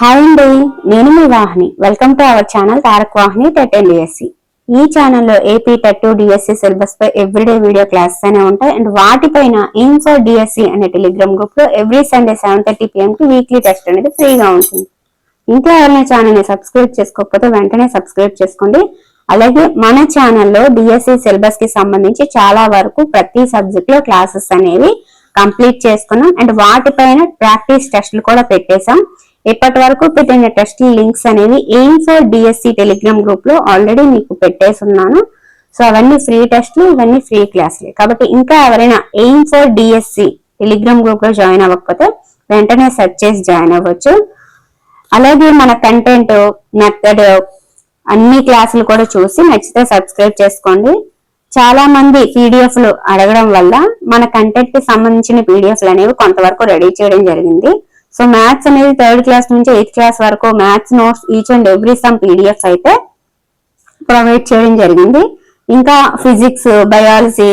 Hi అండి, నేను మీ Vahini. Welcome to our channel Tarak Vahini TET and DSC. ఈ ఛానల్లో ఏపీ టెట్ డిఎస్సి సిలబస్ పై ఎవ్రీడే వీడియో క్లాసెస్ అనే ఉంటాయి. అండ్ వాటిపైన ఇన్ఫర్ డిఎస్సి అనే టెలిగ్రామ్ గ్రూప్ లో ఎవ్రీ సండే 7:30 PM కి వీక్లీ టెస్ట్ అనేది ఫ్రీగా ఉంటుంది. ఇంకా ఎవరైనా ఛానల్ ని సబ్స్క్రైబ్ చేసుకోకపోతే వెంటనే సబ్స్క్రైబ్ చేసుకోండి. అలాగే మన ఛానల్లో డిఎస్సి సిలబస్ కి సంబంధించి చాలా వరకు ప్రతి సబ్జెక్ట్ లో క్లాసెస్ అనేవి కంప్లీట్ చేసుకున్నాం. అండ్ వాటిపైన ప్రాక్టీస్ టెస్ట్లు కూడా పెట్టేశాం. ఇప్పటి వరకు పెట్టిన టెస్ట్ లింక్స్ అనేవి ఇన్ఫర్ డిఎస్సి టెలిగ్రామ్ గ్రూప్ లో ఆల్రెడీ మీకు పెట్టేసి ఉన్నాను. సో అవన్నీ ఫ్రీ టెస్ట్లు, ఇవన్నీ ఫ్రీ క్లాసులు. కాబట్టి ఇంకా ఎవరైనా ఇన్ఫర్ డిఎస్సి టెలిగ్రామ్ గ్రూప్ లో జాయిన్ అవ్వకపోతే వెంటనే సెర్చ్ చేసి జాయిన్ అవ్వచ్చు. అలాగే మన కంటెంట్, మెథడ్ అన్ని క్లాసులు కూడా చూసి నచ్చితే సబ్స్క్రైబ్ చేసుకోండి. చాలా మంది పీడిఎఫ్లు అడగడం వల్ల మన కంటెంట్ కి సంబంధించిన పీడిఎఫ్లు అనేవి కొంతవరకు రెడీ చేయడం జరిగింది. సో మ్యాథ్స్ అనేది 3rd క్లాస్ నుంచి 8th క్లాస్ వరకు maths notes each and every some PDFs అయితే ప్రొవైడ్ చేయడం జరిగింది. ఇంకా ఫిజిక్స్, బయాలజీ,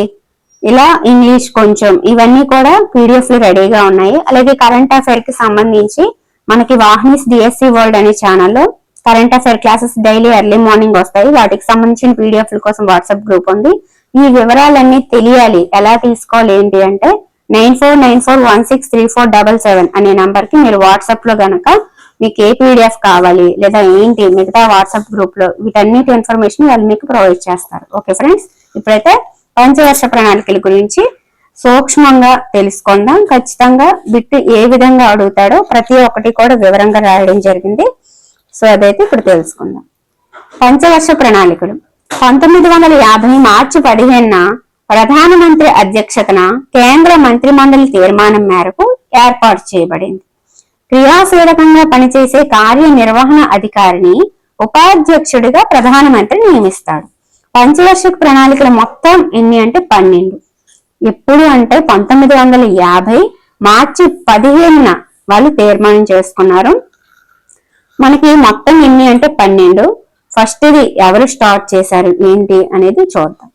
ఇలా ఇంగ్లీష్ కొంచెం, ఇవన్నీ కూడా పీడిఎఫ్లు రెడీగా ఉన్నాయి. అలాగే కరెంట్ అఫైర్ కి సంబంధించి మనకి వాహినిస్ డిఎస్సి వరల్డ్ అనే ఛానల్లో current affair classes daily early morning వస్తాయి. వాటికి సంబంధించిన పీడిఎఫ్ల కోసం వాట్సాప్ గ్రూప్ ఉంది. ఈ వివరాలన్నీ తెలియాలి, ఎలా తీసుకోవాలి ఏంటి అంటే 9494163477 అనే నంబర్ కి మీరు వాట్సాప్ లో గనక మీకు ఏ పీడిఎఫ్ కావాలి లేదా ఏంటి మిగతా వాట్సాప్ గ్రూప్ లో వీటన్నిటి ఇన్ఫర్మేషన్ వాళ్ళు మీకు ప్రొవైడ్ చేస్తారు. ఓకే ఫ్రెండ్స్, ఇప్పుడైతే పంచవర్ష ప్రణాళికల గురించి సూక్ష్మంగా తెలుసుకుందాం. ఖచ్చితంగా బిట్ ఏ విధంగా అడుగుతాడో ప్రతి ఒక్కటి కూడా వివరంగా రాయడం జరిగింది. సో అదైతే ఇప్పుడు తెలుసుకుందాం. పంచవర్ష ప్రణాళికలు 1950 మార్చి 15న ప్రధానమంత్రి అధ్యక్షతన కేంద్ర మంత్రిమండలి తీర్మానం మేరకు ఏర్పాటు చేయబడింది. క్రియాశీలకంగా పనిచేసే కార్యనిర్వహణ అధికారిని ఉపాధ్యక్షుడిగా ప్రధానమంత్రి నియమిస్తాడు. పంచవర్ష ప్రణాళికల మొత్తం ఎన్ని అంటే 12. ఎప్పుడు అంటే 1950 మార్చి 15న వాళ్ళు తీర్మానం చేసుకున్నారు. మనకి మొత్తం ఎన్ని అంటే 12. ఫస్ట్ ఇది ఎవరు స్టార్ట్ చేశారు ఏంటి అనేది చూద్దాం.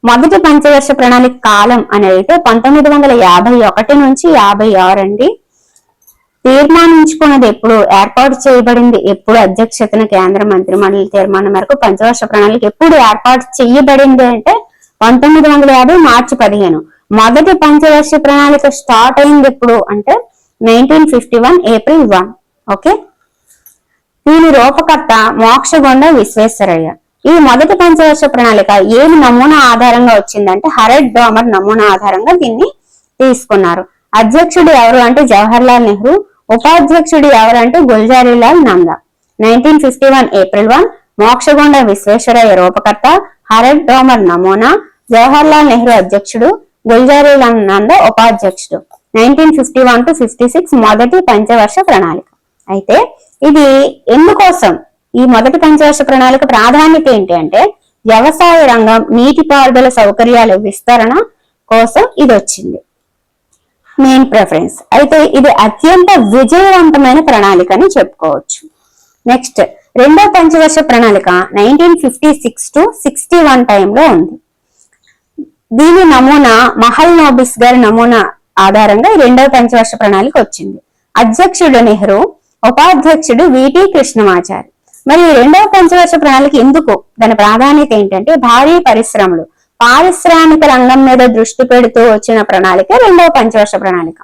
మొదటి పంచవర్ష ప్రణాళిక కాలం అనేది 1951 నుంచి 56 అండి. తీర్మానించుకున్నది ఎప్పుడు, ఏర్పాటు చేయబడింది ఎప్పుడు, అధ్యక్షతన కేంద్ర మంత్రి మండలి తీర్మానం మేరకు పంచవర్ష ప్రణాళిక ఎప్పుడు ఏర్పాటు చేయబడింది అంటే 1950 మార్చి 15. మొదటి పంచవర్ష ప్రణాళిక స్టార్ట్ అయింది ఎప్పుడు అంటే 1951 ఏప్రిల్ 1. ఓకే, దీని రూపకర్త మోక్షగుండ విశ్వేశ్వరయ్య. ఈ మొదటి పంచవర్ష ప్రణాళిక ఏమి నమూనా ఆధారంగా వచ్చిందంటే హరెడ్ డామర్ నమూనా ఆధారంగా దీన్ని తీసుకున్నారు. అధ్యక్షుడు ఎవరు అంటే జవహర్ లాల్ నెహ్రూ, ఉపాధ్యక్షుడు ఎవరు అంటే గుల్జారీలాల్ నందా. 1951 ఏప్రిల్ 1 మోక్షగుండ విశ్వేశ్వరయ్య రూపకర్త, హరెడ్ డామర్ నమూనా, జవహర్ లాల్ నెహ్రూ అధ్యక్షుడు, గుల్జారీలాల్ నందా ఉపాధ్యక్షుడు. 1951 to 56 మొదటి పంచవర్ష ప్రణాళిక. అయితే ఇది ఎందుకోసం, ఈ మొదటి పంచవర్ష ప్రణాళిక ప్రాధాన్యత ఏంటి అంటే వ్యవసాయ రంగం, నీటిపారుదల సౌకర్యాల విస్తరణ కోసం ఇది వచ్చింది, మెయిన్ ప్రిఫరెన్స్. అయితే ఇది అత్యంత విజయవంతమైన ప్రణాళిక అని చెప్పుకోవచ్చు. నెక్స్ట్ రెండో పంచవర్ష ప్రణాళిక 1956 to 61 టైంలో ఉంది. దీని నమూనా మహల్ నోబిస్ గారి నమూనా ఆధారంగా రెండవ పంచవర్ష ప్రణాళిక వచ్చింది. అధ్యక్షుడు నెహ్రూ, ఉపాధ్యక్షుడు విటి కృష్ణమాచారి. మరి రెండవ పంచవర్ష ప్రణాళిక ఎందుకు, దాని ప్రాధాన్యత ఏంటంటే భారీ పరిశ్రమలు, పారిశ్రామిక రంగం మీద దృష్టి పెడుతూ వచ్చిన ప్రణాళిక రెండవ పంచవర్ష ప్రణాళిక.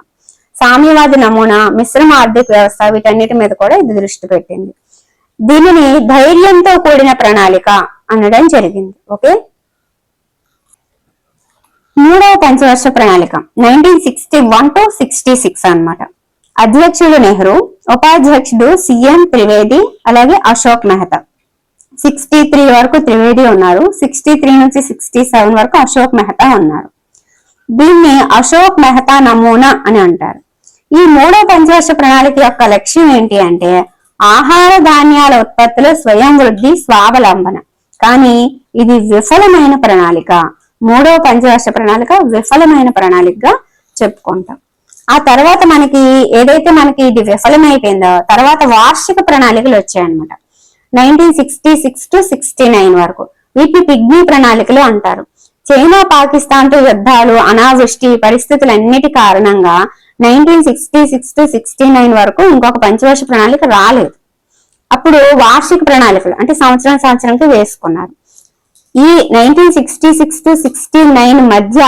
సామ్యవాది నమూనా, మిశ్రమ ఆర్థిక వ్యవస్థ, వీటన్నిటి మీద కూడా ఇది దృష్టి పెట్టింది. దీనిని ధైర్యంతో కూడిన ప్రణాళిక అనడం జరిగింది. ఓకే, మూడవ పంచవర్ష ప్రణాళిక 1961 to 66 అన్నమాట. అధ్యక్షుడు నెహ్రూ, ఉపాధ్యక్షుడు సిఎం త్రివేది, అలాగే అశోక్ మెహతా. 63 వరకు త్రివేది ఉన్నారు, 63 నుంచి 67 వరకు అశోక్ మెహతా ఉన్నారు. దీన్ని అశోక్ మెహతా నమూనా అని అంటారు. ఈ మూడో పంచవర్ష ప్రణాళిక యొక్క లక్ష్యం ఏంటి అంటే ఆహార ధాన్యాల ఉత్పత్తిలో స్వయం వృద్ధి, స్వావలంబన. కానీ ఇది విఫలమైన ప్రణాళిక. మూడవ పంచవర్ష ప్రణాళిక విఫలమైన ప్రణాళికగా చెప్పుకుంటాం. ఆ తర్వాత మనకి ఏదైతే మనకి ఇది విఫలమైపోయిందో తర్వాత వార్షిక ప్రణాళికలు వచ్చాయన్నమాట. 1966 to 69 వరకు వీటిని పిగ్మీ ప్రణాళికలు అంటారు. చైనా పాకిస్తాన్ తో యుద్ధాలు, అనావృష్టి పరిస్థితులన్నిటి కారణంగా 1966 to 69 వరకు ఇంకొక పంచవర్ష ప్రణాళిక రాలేదు. అప్పుడు వార్షిక ప్రణాళికలు అంటే సంవత్సరానికి వేసుకున్నారు. ఈ 1966 to 69 మధ్య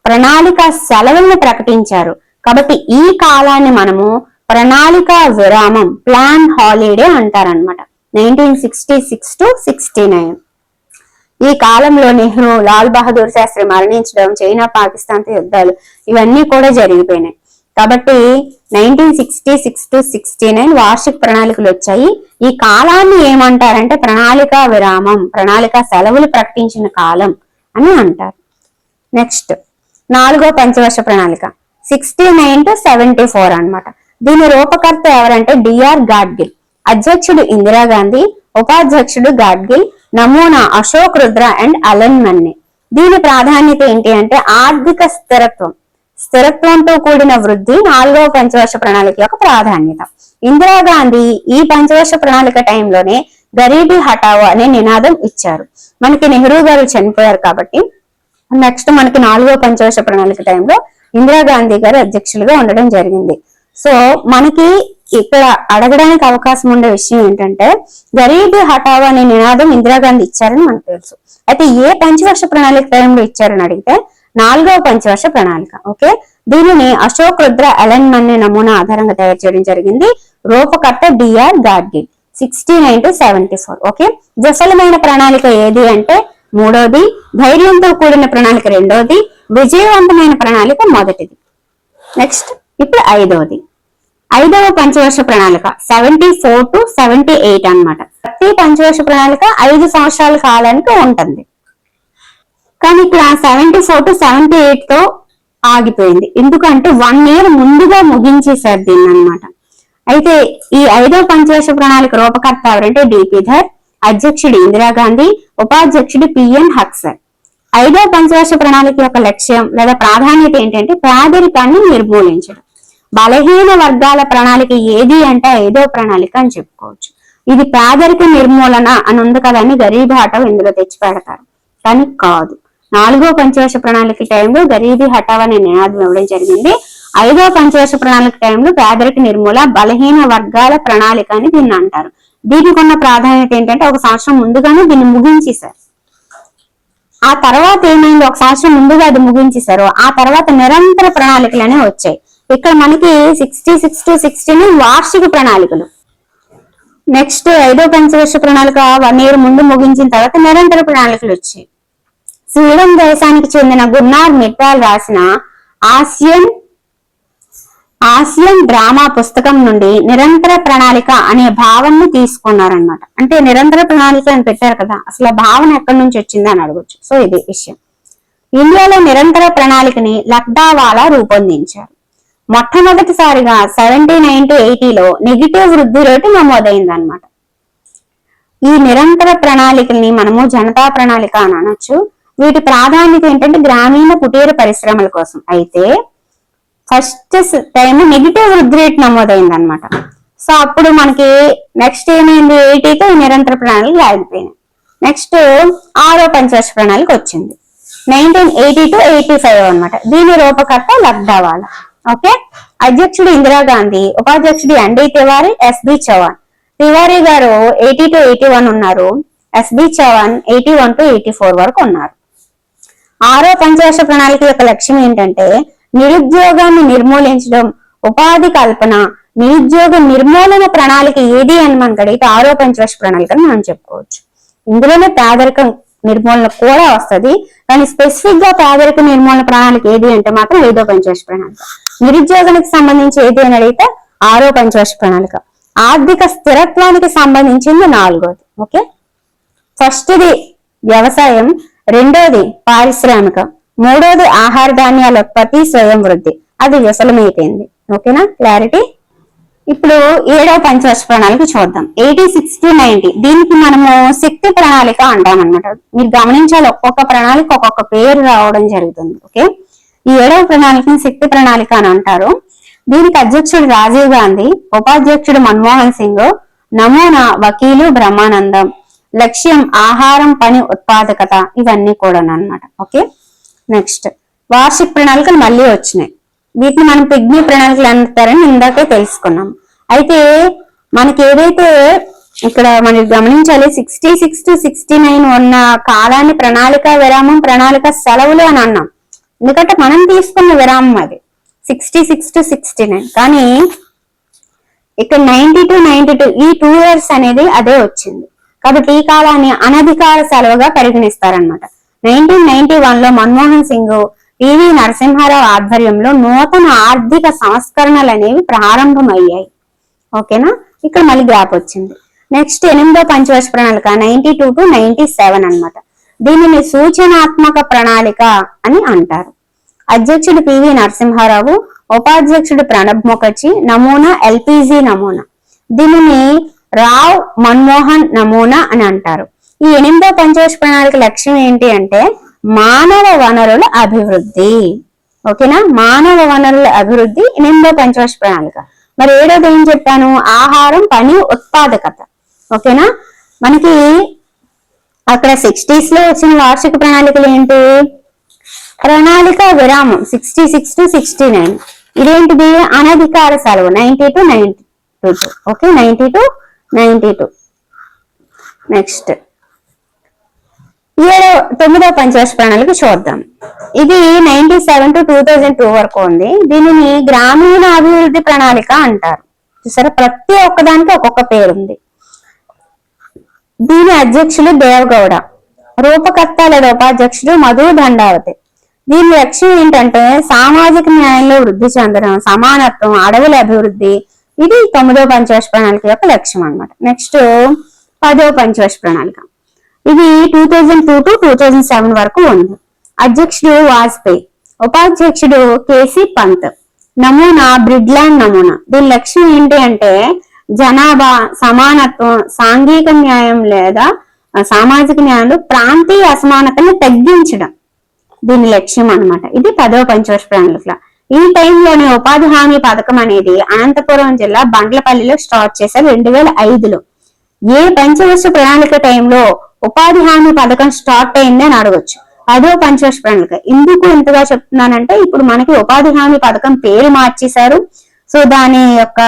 ప్రణాళిక సెలవులను ప్రకటించారు. కాబట్టి ఈ కాలాన్ని మనము ప్రణాళిక విరామం, ప్లాన్ హాలిడే అంటారనమాట. 1966 to 69 ఈ కాలంలో నెహ్రూ, లాల్ బహదూర్ శాస్త్రి మరణించడం, చైనా పాకిస్తాన్ యుద్ధాలు ఇవన్నీ కూడా జరిగిపోయినాయి. కాబట్టి 1966 to 69 వార్షిక ప్రణాళికలు వచ్చాయి. ఈ కాలాన్ని ఏమంటారంటే ప్రణాళిక విరామం, ప్రణాళిక సెలవులు ప్రకటించిన కాలం అని అంటారు. నెక్స్ట్ 4వ పంచవర్ష ప్రణాళిక 69 to 74 అన్నమాట. దీని రూపకర్త ఎవరంటే డిఆర్ గాడ్గిల్, అధ్యక్షుడు ఇందిరాగాంధీ, ఉపాధ్యక్షుడు గాడ్గిల్, నమూనా అశోక్ రుద్ర అండ్ అలెన్ మన్నే. దీని ప్రాధాన్యత ఏంటి అంటే ఆర్థిక స్థిరత్వంతో కూడిన వృద్ధి 4వ పంచవర్ష ప్రణాళిక యొక్క ప్రాధాన్యత. ఇందిరాగాంధీ ఈ పంచవర్ష ప్రణాళిక టైంలోనే గరీబీ హటావో అనే నినాదం ఇచ్చారు. మనకి నెహ్రూ గారు చనిపోయారు కాబట్టి నెక్స్ట్ మనకి 4వ పంచవర్ష ప్రణాళిక టైంలో ఇందిరాగాంధీ గారు అధ్యక్షులుగా ఉండడం జరిగింది. సో మనకి ఇక్కడ అడగడానికి అవకాశం ఉండే విషయం ఏంటంటే గరీబీ హటావో అనే నినాదం ఇందిరాగాంధీ ఇచ్చారని మనకు తెలుసు. అయితే ఏ పంచవర్ష ప్రణాళిక టైంలో ఇచ్చారని అడిగితే 4వ పంచవర్ష ప్రణాళిక. ఓకే, దీనిని అశోక్ రుద్ర, అలెన్ మన్నే నమూనా ఆధారంగా తయారు చేయడం జరిగింది. రూపకర్త డిఆర్ గాడ్గిల్. 69 to 74. ఓకే, విఫలమైన ప్రణాళిక ఏది అంటే 3వది, ధైర్యంతో కూడిన ప్రణాళిక 2వది, విజయవంతమైన ప్రణాళిక 1వది. నెక్స్ట్ ఇప్పుడు 5వది. 5వ పంచవర్ష ప్రణాళిక 74 to 78 అన్నమాట. ప్రతి పంచవర్ష ప్రణాళిక 5 సంవత్సరాల కాలానికి ఉంటుంది. కానీ ఇక్కడ 74 to 78 తో ఆగిపోయింది. ఎందుకంటే 1 year ముందుగా ముగించేశారు దీన్ని అనమాట. అయితే ఈ 5వ పంచవర్ష ప్రణాళిక రూపకర్త ఎవరంటే డిపి ధర్, అధ్యక్షుడు ఇందిరాగాంధీ, ఉపాధ్యక్షుడు పిఎన్ హక్సర్. 5వ పంచవర్ష ప్రణాళిక యొక్క లక్ష్యం లేదా ప్రాధాన్యత ఏంటంటే పేదరికాన్ని నిర్మూలించడం. బలహీన వర్గాల ప్రణాళిక ఏది అంటే 5వ ప్రణాళిక అని చెప్పుకోవచ్చు. ఇది పేదరిక నిర్మూలన అని ఉంది కదా అని గరీబీ హటావో ఇందులో తెచ్చి పెడతారు, కానీ కాదు. 4వ పంచవర్ష ప్రణాళిక టైంలో గరీబీ హటావో అనే నినాదం ఇవ్వడం జరిగింది. 5వ పంచవర్ష ప్రణాళిక టైంలో పేదరిక నిర్మూల, బలహీన వర్గాల ప్రణాళిక అని దీన్ని అంటారు. దీనికి ఉన్న ప్రాధాన్యత ఏంటంటే 1 సంవత్సరం ముందుగానే దీన్ని ముగించేశారు. ఆ తర్వాత ఏమైంది, 1 సంవత్సరం ముందుగా అది ముగించేశారు. ఆ తర్వాత నిరంతర ప్రణాళికలనే వచ్చాయి. ఇక్కడ మనకి 66 to 69 వార్షిక ప్రణాళికలు. నెక్స్ట్ 5వ పంచవర్ష ప్రణాళిక 1 year ముందు ముగించిన తర్వాత నిరంతర ప్రణాళికలు వచ్చాయి. స్వీడన్ దేశానికి చెందిన గున్నార్ మిట్టాల్ రాసిన ఆసియన్ డ్రామా పుస్తకం నుండి నిరంతర ప్రణాళిక అనే భావనను తీసుకున్నారనమాట. అంటే నిరంతర ప్రణాళిక అని పెట్టారు కదా, అసలు ఆ భావన ఎక్కడి నుంచి వచ్చింది అని అడగొచ్చు. సో ఇది విషయం. ఇండియాలో నిరంతర ప్రణాళికని లక్డావాలా రూపొందించారు. మొట్టమొదటిసారిగా 79 to 80లో నెగిటివ్ వృద్ధి రేటు నమోదైంది అనమాట. ఈ నిరంతర ప్రణాళికల్ని మనము జనతా ప్రణాళిక అని అనొచ్చు. వీటి ప్రాధాన్యత ఏంటంటే గ్రామీణ కుటీర పరిశ్రమల కోసం. అయితే ఫస్ట్ టైం నెగిటివ్ వృద్ధి రేటు నమోదైంది అనమాట. సో అప్పుడు మనకి నెక్స్ట్ ఏమైంది, 80తో నిరంతర ప్రణాళిక ఆగిపోయినాయి. నెక్స్ట్ 6వ పంచవర్ష ప్రణాళిక వచ్చింది 1980 to 85 అనమాట. దీని రూపకర్త లక్డావాలా. ఓకే, అధ్యక్షుడు ఇందిరాగాంధీ, ఉపాధ్యక్షుడు ఎన్డి తివారీ, ఎస్బి చవాన్. తివారీ గారు 80 to 81 ఉన్నారు, ఎస్బి చవాన్ 81 to 84 వరకు ఉన్నారు. 6వ పంచవర్ష ప్రణాళిక యొక్క లక్ష్యం ఏంటంటే నిరుద్యోగాన్ని నిర్మూలించడం, ఉపాధి కల్పన. నిరుద్యోగ నిర్మూలన ప్రణాళిక ఏది అని మనకు అడిగితే 6వ పంచవర్ష ప్రణాళిక అని మనం చెప్పుకోవచ్చు. ఇందులోనే పేదరికం నిర్మూలన కూడా వస్తుంది, కానీ స్పెసిఫిక్ గా పేదరిక నిర్మూలన ప్రణాళిక ఏది అంటే మాత్రం 5వ పంచవర్ష ప్రణాళిక. నిరుద్యోగానికి సంబంధించి ఏది అని అడిగితే 6వ పంచవర్ష ప్రణాళిక. ఆర్థిక స్థిరత్వానికి సంబంధించింది 4వది. ఓకే, ఫస్ట్ది వ్యవసాయం, 2వది పారిశ్రామిక, 3వది ఆహార ధాన్యాల ఉత్పత్తి, స్వయం వృద్ధి. అది విఫలమైపోయింది. ఓకేనా, క్లారిటీ. ఇప్పుడు 7వ పంచవర్ష ప్రణాళిక చూద్దాం. 86 to 90 దీనికి మనము శక్తి ప్రణాళిక అంటామన్నమాట. మీరు గమనించాలి, ఒక్కొక్క ప్రణాళిక ఒక్కొక్క పేరు రావడం జరుగుతుంది. ఓకే, ఈ 7వ ప్రణాళికని శక్తి ప్రణాళిక అని అంటారు. దీనికి అధ్యక్షుడు రాజీవ్ గాంధీ, ఉపాధ్యక్షుడు మన్మోహన్ సింగ్, నమూనా వకీలు బ్రహ్మానందం, లక్ష్యం ఆహారం, పని, ఉత్పాదకత, ఇవన్నీ కూడా అన్నమాట. ఓకే, నెక్స్ట్ వార్షిక ప్రణాళికలు మళ్ళీ వచ్చినాయి. వీటిని మనం పిగ్మీ ప్రణాళికలు అంటారని ఇందాకే తెలుసుకున్నాం. అయితే మనకి ఏదైతే ఇక్కడ మనకి గమనించాలి, 66 to 69 ఉన్న కాలాన్ని ప్రణాళిక విరామం, ప్రణాళిక సెలవులు అని అన్నాం. ఎందుకంటే మనం తీసుకున్న విరామం అది 66 to 69. కానీ ఇక్కడ 90 to 92 ఈ 2 years అనేది అదే వచ్చింది. కాబట్టి ఈ కాలాన్ని అనధికార సెలవుగా పరిగణిస్తారనమాట. 1991లో మన్మోహన్ సింగ్, పివి నరసింహారావు ఆధ్వర్యంలో నూతన ఆర్థిక సంస్కరణలు అనేవి ప్రారంభమయ్యాయి. ఓకేనా, ఇక్కడ మళ్ళీ గ్యాప్ వచ్చింది. నెక్స్ట్ 8వ పంచవర్ష ప్రణాళిక 92 to 97 అన్నమాట. దీనిని సూచనాత్మక ప్రణాళిక అని అంటారు. అధ్యక్షుడు పివి నరసింహారావు, ఉపాధ్యక్షుడు ప్రణబ్ ముఖర్జీ, నమూనా ఎల్పిజి నమూనా. దీనిని రావ్ మన్మోహన్ నమూనా అని అంటారు. ఈ 8వ పంచవర్ష ప్రణాళిక లక్ష్యం ఏంటి అంటే మానవ వనరుల అభివృద్ధి. ఓకేనా, మానవ వనరుల అభివృద్ధి 8వ పంచవర్ష ప్రణాళిక. మరి 7వది ఏం చెప్పాను? ఆహారం, పని, ఉత్పాదకత. ఓకేనా, మనకి అక్కడ 60s లో వచ్చిన వార్షిక ప్రణాళికలు ఏంటి? ప్రణాళిక విరామం 66 to 69. ఇదేంటిది? అనధికార సెలవు 90 to 92. Okay, 90 to 92. నెక్స్ట్ 9వ పంచవర్ష ప్రణాళిక చూద్దాం. ఇది 97 to 2002 వరకు ఉంది. దీనిని గ్రామీణ అభివృద్ధి ప్రణాళిక అంటారు. చూసారా, ప్రతి ఒక్కదానికి ఒక్కొక్క పేరు ఉంది. దీని అధ్యక్షులు దేవగౌడ, రూపకర్త లేదా ఉపాధ్యక్షుడు మధు దండావతి. దీని లక్ష్యం ఏంటంటే సామాజిక న్యాయంలో వృద్ధి చెందడం, సమానత్వం, అడవుల అభివృద్ధి. ఇది 9వ పంచవర్ష ప్రణాళిక యొక్క లక్ష్యం అన్నమాట. నెక్స్ట్ 10వ పంచవర్ష ప్రణాళిక. ఇది 2002 to 2007 వరకు ఉంది. అధ్యక్షుడు వాజ్పేయి, ఉపాధ్యక్షుడు కేసీ పంత్. నమూనా బ్రిడ్లాండ్ నమూనా. దీని లక్ష్యం ఏంటి అంటే జనాభా, సమానత్వం, సాంఘిక న్యాయం లేదా సామాజిక న్యాయంలో ప్రాంతీయ అసమానతను తగ్గించడం దీని లక్ష్యం అన్నమాట. ఇది 10వ పంచవర్ష ప్రణాళిక. ఈ టైంలోనే ఉపాధి హామీ పథకం అనేది అనంతపురం జిల్లా బండ్లపల్లిలో స్టార్ట్ చేశారు 2005లో. ఏ పంచవర్ష ప్రణాళిక టైంలో ఉపాధి హామీ పథకం స్టార్ట్ అయింది అని అడగొచ్చు. 10వ పంచవర్ష ప్రణాళిక. ఎందుకు ఇంతగా చెప్తున్నానంటే ఇప్పుడు మనకి ఉపాధి హామీ పథకం పేరు మార్చేశారు. సో దాని యొక్క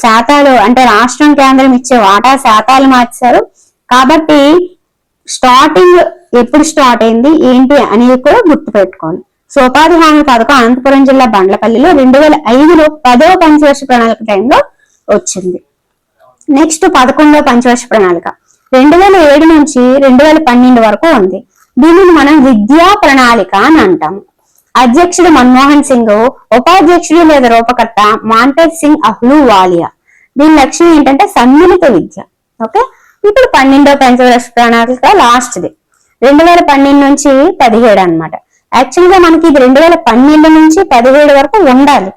శాతాలు అంటే రాష్ట్రం, కేంద్రం ఇచ్చే వాటా శాతాలు మార్చారు. కాబట్టి స్టార్టింగ్ ఎప్పుడు స్టార్ట్ అయింది ఏంటి అనేది కూడా గుర్తు పెట్టుకోండి. సో ఉపాధి హామీ పథకం అనంతపురం జిల్లా బండ్లపల్లిలో 2005లో 10వ పంచవర్ష ప్రణాళిక టైంలో వచ్చింది. నెక్స్ట్ 11వ పంచవర్ష ప్రణాళిక 2007 నుంచి 2012 వరకు ఉంది. దీనిని మనం విద్యా ప్రణాళిక అని అంటాము. అధ్యక్షుడు మన్మోహన్ సింగ్, ఉపాధ్యక్షుడు లేదా రూపకర్త మాంటేజ్ సింగ్ అహ్లూవాలియా. దీని లక్ష్యం ఏంటంటే సమ్మిళిత విద్య. ఓకే, ఇప్పుడు 12వ పంచవర్ష ప్రణాళిక లాస్ట్ది 2012 నుంచి 17 అన్నమాట. యాక్చువల్ గా మనకి ఇది 2012 నుంచి 17 వరకు ఉండాలి.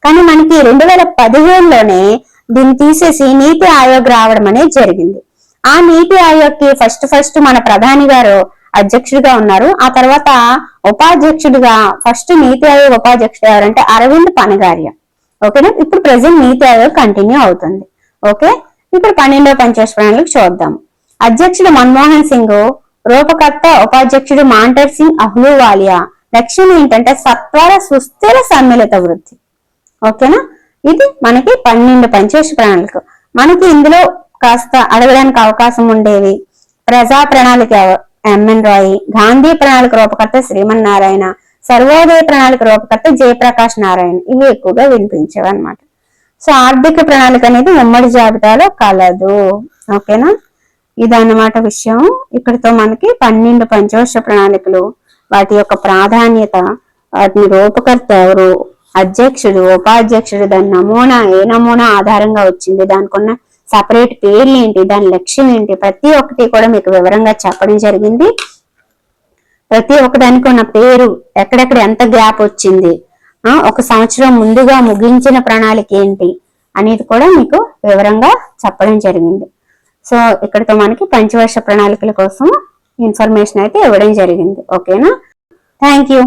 కానీ మనకి 2017లోనే దీన్ని తీసేసి నీతి ఆయోగ్ రావడం అనేది జరిగింది. ఆ నీతి ఆయోగ్ కి ఫస్ట్ మన ప్రధాని గారు అధ్యక్షుడిగా ఉన్నారు. ఆ తర్వాత ఉపాధ్యక్షుడిగా ఫస్ట్ నీతి ఆయోగ్ ఉపాధ్యక్షుడు ఎవరంటే అరవింద్ పనగారియా. ఓకేనా, ఇప్పుడు ప్రెసెంట్ నీతి ఆయోగ్ కంటిన్యూ అవుతుంది. ఓకే, ఇప్పుడు 12వ పంచవర్ష ప్రణాళిక చూద్దాం. అధ్యక్షుడు మన్మోహన్ సింగ్, రూపకర్త ఉపాధ్యక్షుడు మాంటేజ్ సింగ్ అహ్లూవాలియా. లక్ష్యం ఏంటంటే సత్వర సుస్థిర సమ్మిళిత వృద్ధి. ఓకేనా, ఇది మనకి 12 పంచవర్ష ప్రణాళిక. మనకి ఇందులో కాస్త అడగడానికి అవకాశం ఉండేవి. ప్రజా ప్రణాళిక ఎంఎన్ రాయ్, గాంధీ ప్రణాళిక రూపకర్త శ్రీమన్నారాయణ, సర్వోదయ ప్రణాళిక రూపకర్త జయప్రకాష్ నారాయణ. ఇవి ఎక్కువగా వినిపించేవి అనమాట. సో ఆర్థిక ప్రణాళిక అనేది ఉమ్మడి జాబితాలో కలదు. ఓకేనా, ఇదన్నమాట విషయం. ఇక్కడితో మనకి 12 పంచవర్ష ప్రణాళికలు, వాటి యొక్క ప్రాధాన్యత, వాటిని రూపకర్త ఎవరు, అధ్యక్షుడు, ఉపాధ్యక్షుడు, దాని నమూనా ఏ నమూనా ఆధారంగా వచ్చింది, దానికి ఉన్న సపరేట్ పేర్లు ఏంటి, దాని లక్ష్యం ఏంటి, ప్రతి ఒక్కటి కూడా మీకు వివరంగా చెప్పడం జరిగింది. ప్రతి ఒక్కదానికి ఉన్న పేరు, ఎక్కడెక్కడ ఎంత గ్యాప్ వచ్చింది, ఒక సంవత్సరం ముందుగా ముగించిన ప్రణాళిక ఏంటి అనేది కూడా మీకు వివరంగా చెప్పడం జరిగింది. సో ఇక్కడితో మనకి పంచవర్ష ప్రణాళికల కోసం ఇన్ఫర్మేషన్ అయితే ఇవ్వడం జరిగింది. ఓకేనా, థ్యాంక్ యూ.